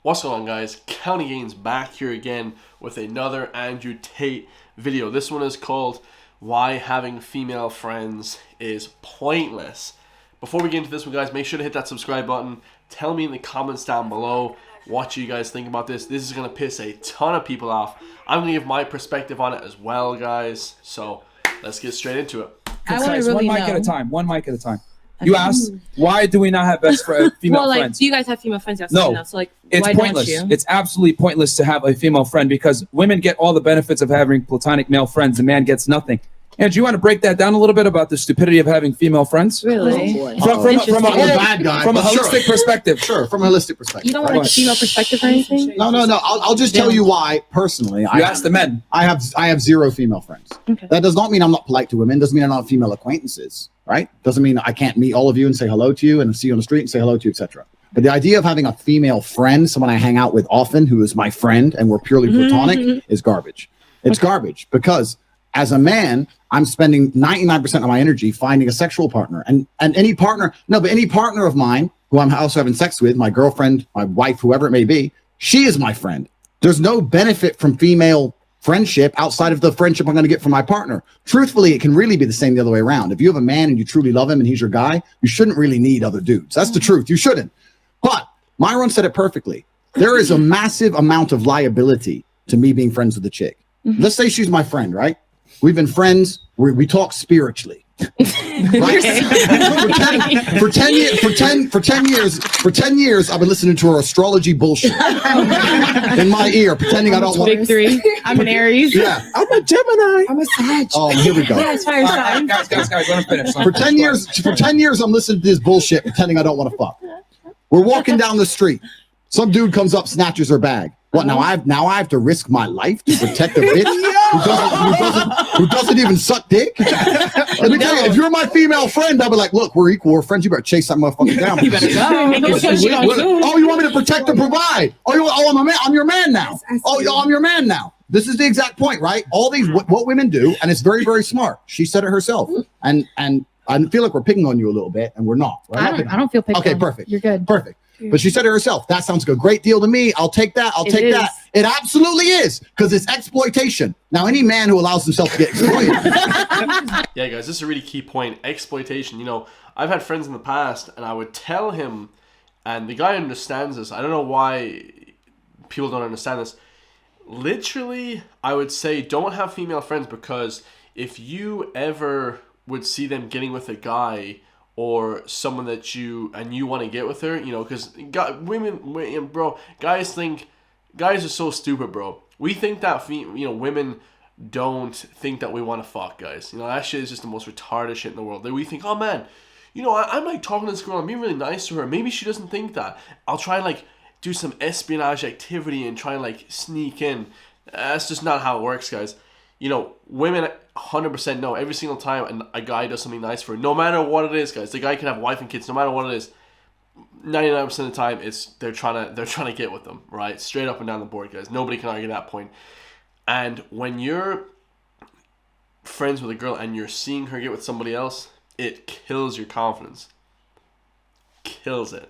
What's going on, guys? County Gains back here again with another Andrew Tate video. This one is called Why Having Female Friends is Pointless. Before we get into this one, guys, make sure to hit that subscribe button. Tell me in the comments down below what you guys think about this. This is going to piss a ton of people off. I'm going to give my perspective on it as well, guys. So let's get straight into it. I want to one really mic know. at a time. One mic at a time. You asked, why do we not have female well, like, friends? do you guys have female friends? Yes, No. So, like, It's why pointless. don't you? It's absolutely pointless to have a female friend because women get all the benefits of having platonic male friends. The man gets nothing. And do you want to break that down a little bit about the stupidity of having female friends? Really? From a Interesting. holistic perspective. Sure, from a holistic perspective. You don't want like a female perspective or anything? No. I'll just tell you why. Personally, You ask the men. I have zero female friends. Okay. That does not mean I'm not polite to women. Doesn't mean I don't have female acquaintances. Right? Doesn't mean I can't meet all of you and say hello to you and see you on the street and say hello to you, etc. But the idea of having a female friend, someone I hang out with often, who is my friend, and we're purely platonic, is garbage. It's garbage because as a man, I'm spending 99% of my energy finding a sexual partner, and any partner of mine who I'm also having sex with, my girlfriend, my wife, whoever it may be, she is my friend. There's no benefit from female friendship outside of the friendship I'm going to get from my partner. Truthfully, it can really be the same the other way around. If you have a man and you truly love him and he's your guy, you shouldn't really need other dudes. That's the truth. You shouldn't. But Myron said it perfectly. There is a massive amount of liability to me being friends with a chick. Let's say she's my friend, right? We've been friends. We talk spiritually. Right? for 10 years, I've been listening to her astrology bullshit in my ear, pretending I don't want. Victory. I'm an Aries. Yeah, I'm a Gemini. I'm a Sag. Oh, here we go. Yeah, it's fire sign. Guys, let him finish. For 10 years, I'm listening to this bullshit, pretending I don't want to fuck. We're walking down the street. Some dude comes up, snatches her bag. What now? I have to risk my life to protect a bitch who doesn't even suck dick. Let me tell you, if you're my female friend, I'll be like, look, we're equal, we're friends. You better chase that motherfucker down. You better go. Oh, you want me to protect and provide? I'm a man. I'm your man now. I'm your man now. This is the exact point, right? All these what women do, and it's very, very smart. She said it herself, and I feel like we're picking on you a little bit, and we're not. Right? I don't feel picked Okay, on. perfect. You're good. Perfect. But she said it herself. That sounds like a great deal to me. I'll take that. I'll take that. It absolutely is, because it's exploitation. Now, any man who allows himself to get exploited. Yeah, guys, this is a really key point. Exploitation. You know, I've had friends in the past, and I would tell him, and the guy understands this. I don't know why people don't understand this. Literally, I would say don't have female friends, because if you ever would see them getting with a guy or someone that you want to get with her, you know, because women, bro, guys are so stupid, bro. We think that women don't think that we want to fuck, guys. You know, that shit is just the most retarded shit in the world. We think, oh man, you know, I'm like talking to this girl, I'm being really nice to her. Maybe she doesn't think that. I'll try and like do some espionage activity and try and like sneak in. That's just not how it works, guys. You know, women 100% know every single time a guy does something nice for her, no matter what it is, guys. The guy can have wife and kids, no matter what it is. 99% of the time, they're trying to get with them, right? Straight up and down the board, guys. Nobody can argue that point. And when you're friends with a girl and you're seeing her get with somebody else, it kills your confidence. Kills it.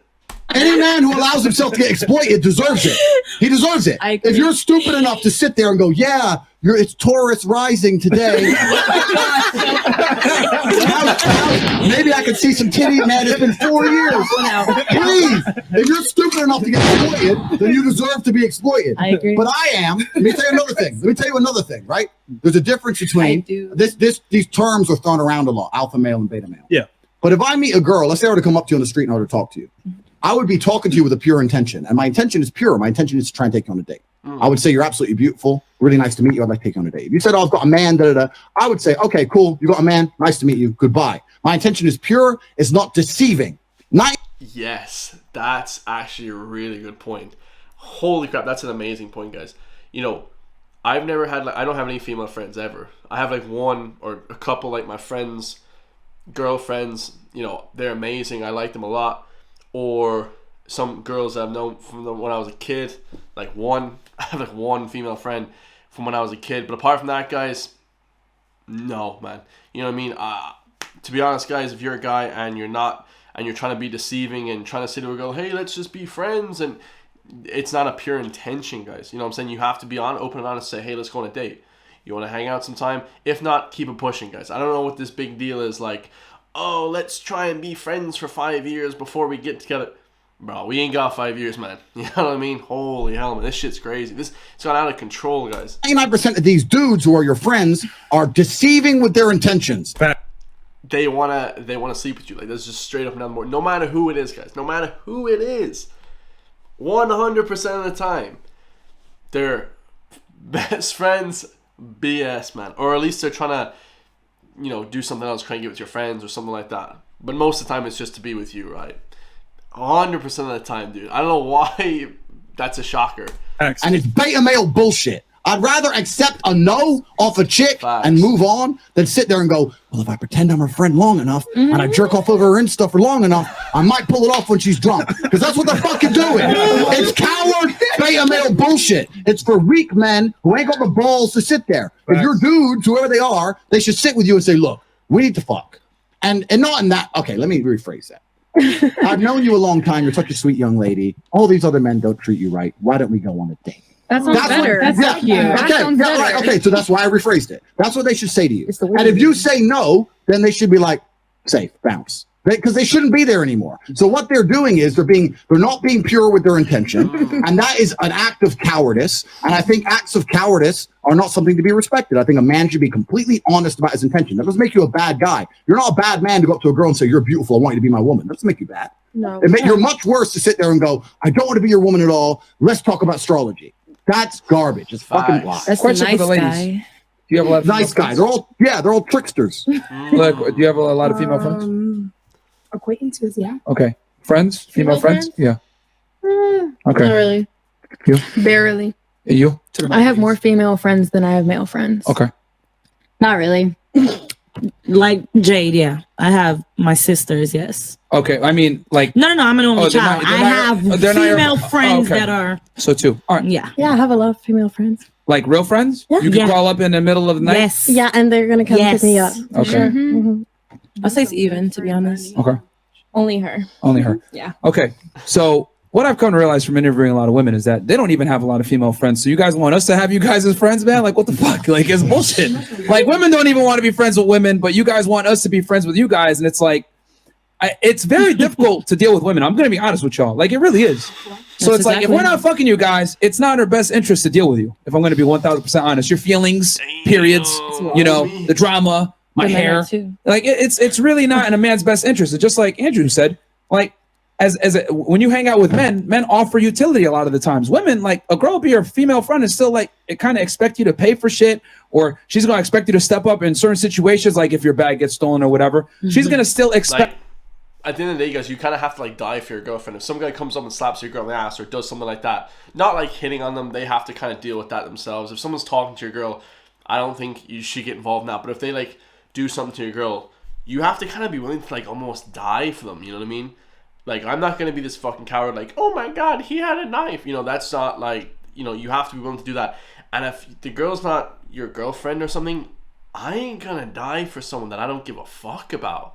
Any man who allows himself to get exploited deserves it. He deserves it. I agree. If you're stupid enough to sit there and go, yeah, it's Taurus rising today. Maybe I could see some titty, man. It's been 4 years. Please, if you're stupid enough to get exploited, then you deserve to be exploited. I agree. But I am. Let me tell you another thing. Right? There's a difference between these terms are thrown around a lot: alpha male and beta male. Yeah. But if I meet a girl, let's say I were to come up to you on the street in order to talk to you, I would be talking to you with a pure intention. And my intention is pure. My intention is to try and take you on a date. I would say, you're absolutely beautiful. Really nice to meet you. I'd like to take you on a date. If you said, oh, I've got a man, I would say, okay, cool. You got a man. Nice to meet you. Goodbye. My intention is pure. It's not deceiving. Yes, that's actually a really good point. Holy crap, that's an amazing point, guys. You know, I've never had, I don't have any female friends ever. I have like one or a couple, like my friends, girlfriends, you know, they're amazing. I like them a lot. Or some girls I've known from when I was a kid, I have like one female friend from when I was a kid. But apart from that, guys, no, man. You know what I mean? To be honest, guys, if you're a guy and you're trying to be deceiving and trying to say to a girl, hey, let's just be friends, and it's not a pure intention, guys. You know what I'm saying? You have to be open and honest, say, hey, let's go on a date. You want to hang out sometime? If not, keep it pushing, guys. I don't know what this big deal is like, oh, let's try and be friends for 5 years before we get together. Bro, we ain't got 5 years, man. You know what I mean? Holy hell, man. This shit's crazy. It's gone out of control, guys. 99% of these dudes who are your friends are deceiving with their intentions. They wanna sleep with you. Like, that's just straight up and down the board. No matter who it is, guys. No matter who it is. 100% of the time, they're best friends BS, man. Or at least they're trying to, you know, do something else, try and get with your friends or something like that. But most of the time, it's just to be with you, right? 100% of the time, dude. I don't know why that's a shocker. And it's beta male bullshit. I'd rather accept a no off a chick Facts. and move on than sit there and go, well, if I pretend I'm her friend long enough and I jerk off over her Insta for long enough, I might pull it off when she's drunk. Because that's what they're fucking doing. It's coward beta male bullshit. It's for weak men who ain't got the balls to sit there. If you're dudes, whoever they are, they should sit with you and say, look, we need to fuck. And not in that. Okay, let me rephrase that. I've known you a long time. You're such a sweet young lady. All these other men don't treat you right. Why don't we go on a date? That sounds better. That's cute. That sounds better. Right, okay, so that's why I rephrased it. That's what they should say to you. It's the And if you say no, then they should be like, safe, bounce. Because they shouldn't be there anymore. So what they're doing is they're not being pure with their intention, and that is an act of cowardice. And I think acts of cowardice are not something to be respected. I think a man should be completely honest about his intention. That doesn't make you a bad guy. You're not a bad man to go up to a girl and say, you're beautiful, I want you to be my woman. That doesn't make you bad. No. You're much worse to sit there and go, I don't want to be your woman at all. Let's talk about astrology. That's garbage. It's fucking lie. That's a Question nice for the ladies. guy. Do you have a lot of Nice female guys. friends? They're all tricksters. Look, do you have a lot of female friends? Acquaintances, yeah. Okay. Friends? Female friends? Yeah. Okay. Not really. Barely. You? I have more female friends than I have male friends. Okay. Not really. Like Jade, yeah. I have my sisters, yes. Okay. I mean, like, No, I'm an only Oh, they're child. not- I they're not- have they're not your- female friends okay. that are, so two. All right. yeah. Yeah, I have a lot of female friends. Like real friends? Yeah. You can Yeah. call up in the middle of the night? Yes. Yeah, and they're gonna come Yes. pick me up. Okay. Mhm. I'll say it's even, to be honest. Okay. Only her. Only her. Yeah. Okay. So what I've come to realize from interviewing a lot of women is that they don't even have a lot of female friends. So you guys want us to have you guys as friends, man? Like, what the fuck? Like, it's bullshit. Like, women don't even want to be friends with women, but you guys want us to be friends with you guys. And it's like, it's very difficult to deal with women. I'm going to be honest with y'all. Like, it really is. So That's it's like, if exactly- we're not fucking you guys, it's not in our best interest to deal with you. If I'm going to be 1000% honest, your feelings, periods, you know, the drama, my The men hair, too. like it's really not in a man's best interest. It's just like Andrew said, like when you hang out with men offer utility a lot of the times. Women, like a girl will be your female friend and still like it kind of expect you to pay for shit, or she's gonna expect you to step up in certain situations, like if your bag gets stolen or whatever. She's gonna still expect. Like, at the end of the day, guys, you kind of have to like die for your girlfriend. If some guy comes up and slaps your girl in the ass or does something like that, not like hitting on them, they have to kind of deal with that themselves. If someone's talking to your girl, I don't think you should get involved in that. But if they like do something to your girl, you have to kind of be willing to like almost die for them. You know what I mean? Like, I'm not gonna be this fucking coward. Like, oh my god, he had a knife. You know, that's not like, you know, you have to be willing to do that. And if the girl's not your girlfriend or something, I ain't gonna die for someone that I don't give a fuck about.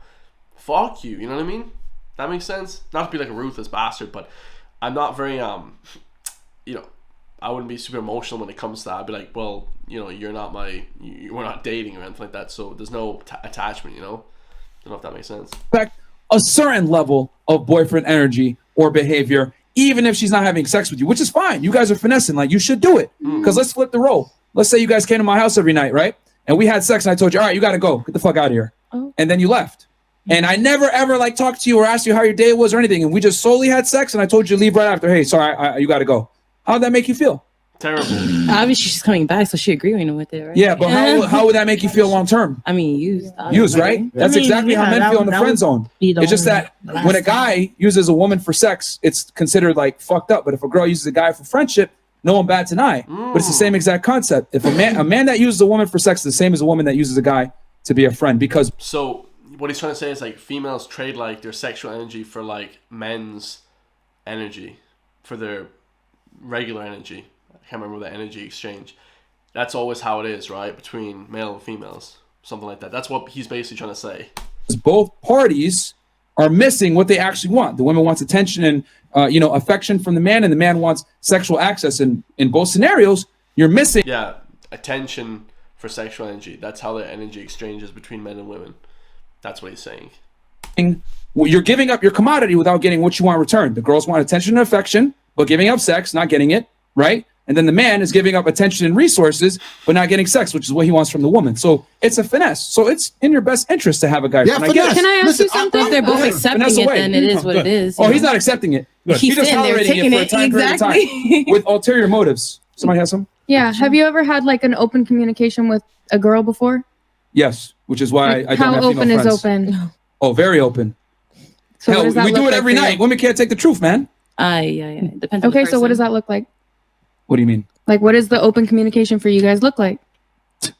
Fuck you, you know what I mean? That makes sense? Not to be like a ruthless bastard, but I'm not very, you know, I wouldn't be super emotional when it comes to that. I'd be like, well, you know, we're not dating or anything like that, so there's no attachment, you know? Don't know if that makes sense. Expect a certain level of boyfriend energy or behavior, even if she's not having sex with you, which is fine. You guys are finessing, like you should do it. Because let's flip the role. Let's say you guys came to my house every night, right? And we had sex, and I told you, all right, you got to go, get the fuck out of here. Oh. And then you left. And I never ever like talked to you or asked you how your day was or anything. And we just solely had sex, and I told you to leave right after. Hey, sorry, you got to go. How'd that make you feel? Terrible. Obviously, she's coming back, so she agreeing with it, right? Yeah, but how would that make you feel long term? I mean, used. Use, right? That's I mean, exactly how yeah, men that feel in would- the that friend would zone. be the It's just only- that the last when a time. guy uses a woman for sex, it's considered like fucked up. But if a girl uses a guy for friendship, no one bats an eye. But it's the same exact concept. If a man that uses a woman for sex is the same as a woman that uses a guy to be a friend, because So what he's trying to say is like females trade like their sexual energy for like men's energy, for their regular energy. I can't remember the energy exchange. That's always how it is, right? Between male and females. Something like that. That's what he's basically trying to say. both parties are missing what they actually want. The woman wants attention and affection from the man, and the man wants sexual access. And in both scenarios, you're missing. Yeah, attention for sexual energy. That's how the energy exchanges between men and women. That's what he's saying. Well, you're giving up your commodity without getting what you want in return. The girls want attention and affection, but giving up sex, not getting it, right? And then the man is giving up attention and resources, but not getting sex, which is what he wants from the woman. So it's a finesse. So it's in your best interest to have a guy. Yeah, finesse. Can I ask you something? If they're both Good. accepting Finesse it, away. then it is what it is. Oh, he's not accepting it. He's He's just sitting there tolerating taking it for a it, time period of time with ulterior motives. Somebody has some? Yeah. Have you ever had like an open communication with a girl before? Yes, which is why I don't How have open female is friends. open? Oh, very open. So what Hell, does that we do look it like every for you? night. Women can't take the truth, man. Yeah. Depends on the Okay, so what does person. that look like? What do you mean? Like, what does the open communication for you guys look like?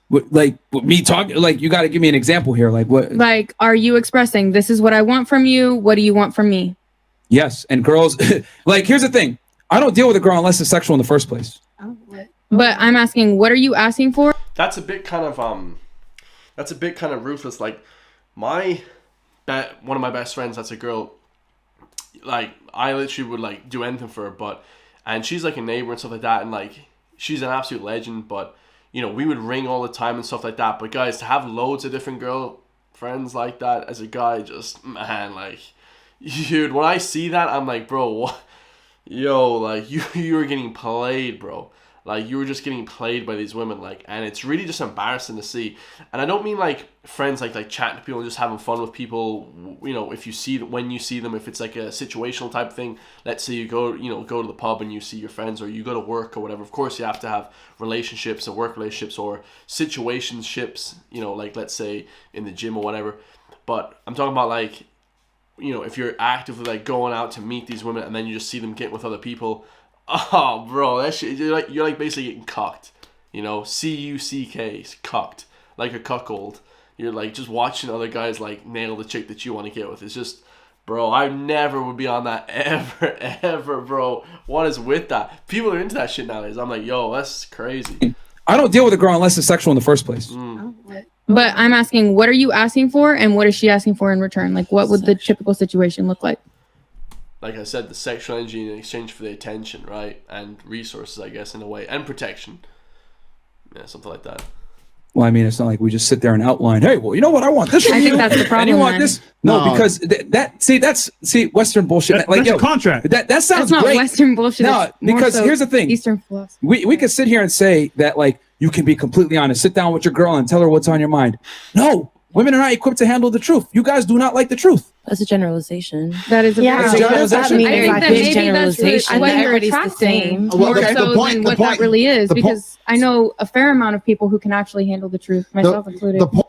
Me talking? Like, you got to give me an example here. Like, what? Like, are you expressing, this is what I want from you? What do you want from me? Yes, and girls. Like, here's the thing. I don't deal with a girl unless it's sexual in the first place. But I'm asking, what are you asking for? That's a bit kind of ruthless. Like one of my best friends, that's a girl. Like, I literally would like do anything for her, and she's like a neighbor and stuff like that, and like she's an absolute legend. But we would ring all the time and stuff like that. But guys, to have loads of different girl friends like that as a guy, just man, like, dude, when I see that, I'm like, bro, what? Yo, like you were getting played, bro. Like, you were just getting played by these women, like, and it's really just embarrassing to see. And I don't mean like friends like chatting to people and just having fun with people. If you see when you see them, if it's like a situational type thing. Let's say you go to the pub and you see your friends, or you go to work or whatever. Of course, you have to have relationships and work relationships or situationships. Like let's say in the gym or whatever. But I'm talking about like, if you're actively like going out to meet these women and then you just see them get with other people. Oh, bro, that shit, you're like basically getting cucked, C-U-C-K, cucked, like a cuckold. You're like just watching other guys like nail the chick that you want to get with. It's just, bro, I never would be on that ever, bro. What is with that? People are into that shit nowadays. I'm like, yo, that's crazy. I don't deal with a girl unless it's sexual in the first place. But I'm asking, what are you asking for, and what is she asking for in return? Like, what would the typical situation look like? Like I said, the sexual energy in exchange for the attention, right? And resources, I guess, in a way. And protection. Yeah, something like that. Well, I mean, it's not like we just sit there and outline, hey, well, you know what? I want this from I you. think that's the And problem, you want then. this? No, No. because that's Western bullshit. That's a contract. That sounds That's not great. Western bullshit. No, it's more because so here's the thing. Eastern philosophy. We could sit here and say that, like, you can be completely honest. Sit down with your girl and tell her what's on your mind. No, women are not equipped to handle the truth. You guys do not like the truth. That's a generalization. That is a Yeah, That's a what does that generalization. mean? I think Like that big maybe that's generalization. what you're Everybody's the attracting same. Well, more the so point- than the what point- that really is, the po- because I know a fair amount of people who can actually handle the truth, myself included. The point.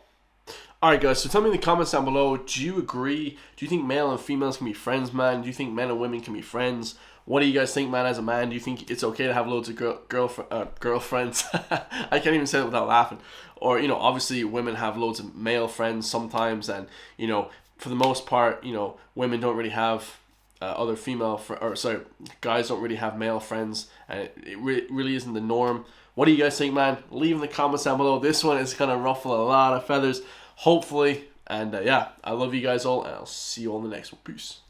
All right, guys. So tell me in the comments down below. Do you agree? Do you think male and females can be friends, man? Do you think men and women can be friends? What do you guys think, man? As a man, do you think it's okay to have loads of girlfriends? I can't even say it without laughing. Or obviously women have loads of male friends sometimes, and for the most part, women don't really have other guys don't really have male friends, and it really isn't the norm. What do you guys think, man? Leave in the comments down below. This one is gonna ruffle a lot of feathers, hopefully. And yeah, I love you guys all, and I'll see you on the next one. Peace.